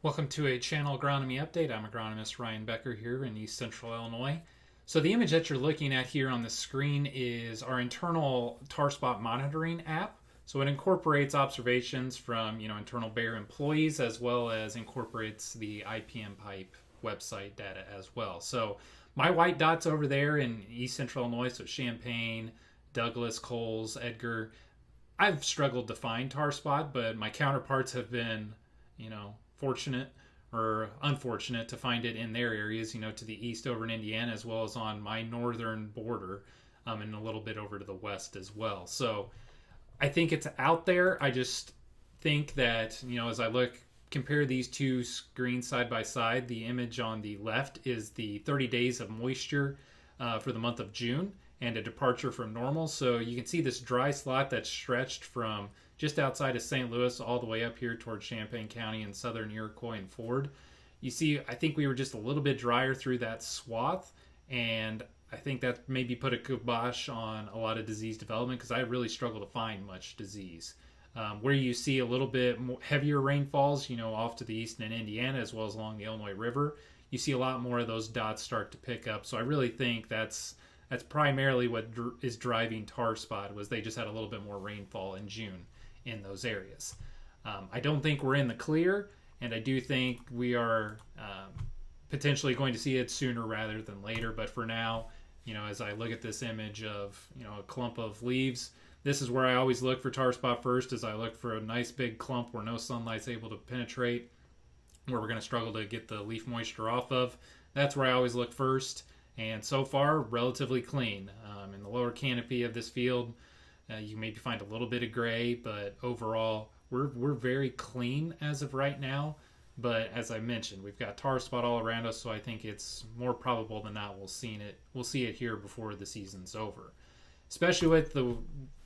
Welcome to a channel agronomy update. I'm agronomist Ryan Becker here in East Central Illinois. So the image that you're looking at here on the screen is our internal tar spot monitoring app. So it incorporates observations from internal Bayer employees as well as incorporates the IPM pipe website data as well. So my white dots over there in East Central Illinois, so Champaign, Douglas, Coles, Edgar, I've struggled to find tar spot, but my counterparts have been, fortunate or unfortunate to find it in their areas, to the east over in Indiana, as well as on my northern border, and a little bit over to the west as well. So I think it's out there. I just think that, as I compare these two screens side by side, the image on the left is the 30 days of moisture for the month of June and a departure from normal. So you can see this dry slot that's stretched from just outside of St. Louis all the way up here towards Champaign County and southern Iroquois and Ford. You see, I think we were just a little bit drier through that swath, and I think that maybe put a kibosh on a lot of disease development because I really struggle to find much disease. Where you see a little bit more heavier rainfalls, off to the east in Indiana as well as along the Illinois River, you see a lot more of those dots start to pick up. So I really think that's primarily what is driving tar spot, was they just had a little bit more rainfall in June in those areas. I don't think we're in the clear, and I do think we are potentially going to see it sooner rather than later. But for now, as I look at this image of a clump of leaves, this is where I always look for tar spot first. As I look for a nice big clump where no sunlight's able to penetrate, where we're going to struggle to get the leaf moisture off of. That's where I always look first. And so far, relatively clean. In the lower canopy of this field, you maybe find a little bit of gray, but overall, we're very clean as of right now. But as I mentioned, we've got tar spot all around us, so I think it's more probable than not we'll see it here before the season's over. Especially with the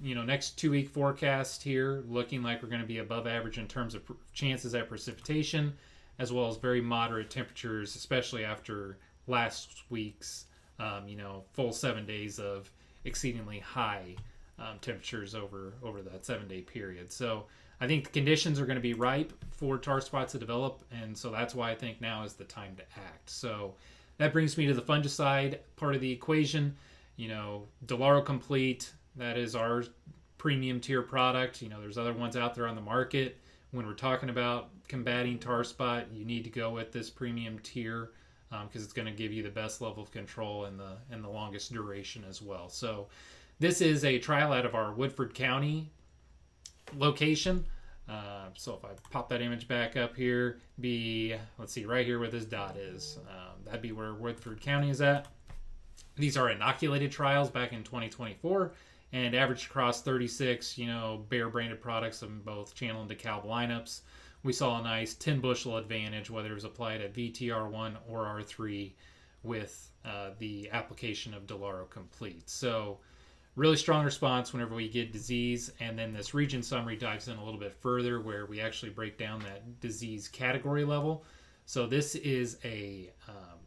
next 2-week forecast here, looking like we're going to be above average in terms of chances at precipitation, as well as very moderate temperatures, especially after last week's full 7 days of exceedingly high temperatures over that 7-day period. So I think the conditions are going to be ripe for tar spots to develop, and so that's why I think now is the time to act. So that brings me to the fungicide part of the equation. Delaro Complete, that is our premium tier product. There's other ones out there on the market. When we're talking about combating tar spot, you need to go with this premium tier because it's going to give you the best level of control and the longest duration as well. So this is a trial out of our Woodford County location. So if I pop that image back up here, let's see, right here where this dot is. That'd be where Woodford County is at. These are inoculated trials back in 2024 and averaged across 36, Bayer branded products in both channel and DeKalb lineups. We saw a nice 10 bushel advantage, whether it was applied at VTR1 or R3 with the application of Delaro Complete. So really strong response whenever we get disease. And then this region summary dives in a little bit further where we actually break down that disease category level. So this is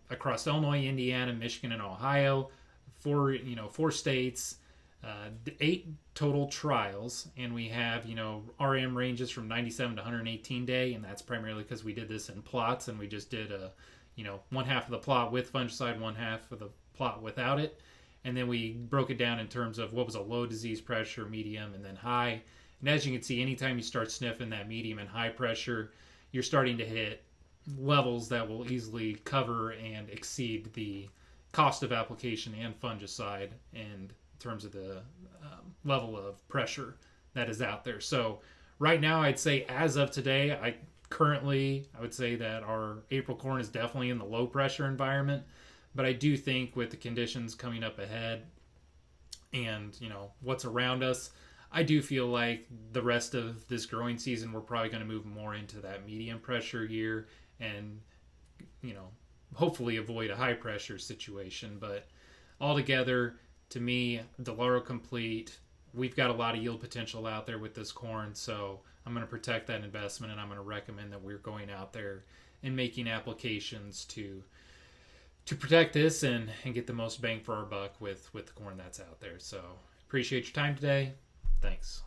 across Illinois, Indiana, Michigan, and Ohio, four states, 8 total trials, and we have RM ranges from 97 to 118 day, and that's primarily because we did this in plots, and we just did one half of the plot with fungicide, one half of the plot without it, and then we broke it down in terms of what was a low disease pressure, medium, and then high. And as you can see, anytime you start sniffing that medium and high pressure, you're starting to hit levels that will easily cover and exceed the cost of application and fungicide and terms of the level of pressure that is out there. So right now, I'd say as of today, I would say that our April corn is definitely in the low pressure environment, but I do think with the conditions coming up ahead and what's around us, I do feel like the rest of this growing season we're probably going to move more into that medium pressure year and hopefully avoid a high pressure situation. But altogether, to me, Delaro Complete, we've got a lot of yield potential out there with this corn, so I'm going to protect that investment, and I'm going to recommend that we're going out there and making applications to protect this and get the most bang for our buck with the corn that's out there. So appreciate your time today. Thanks.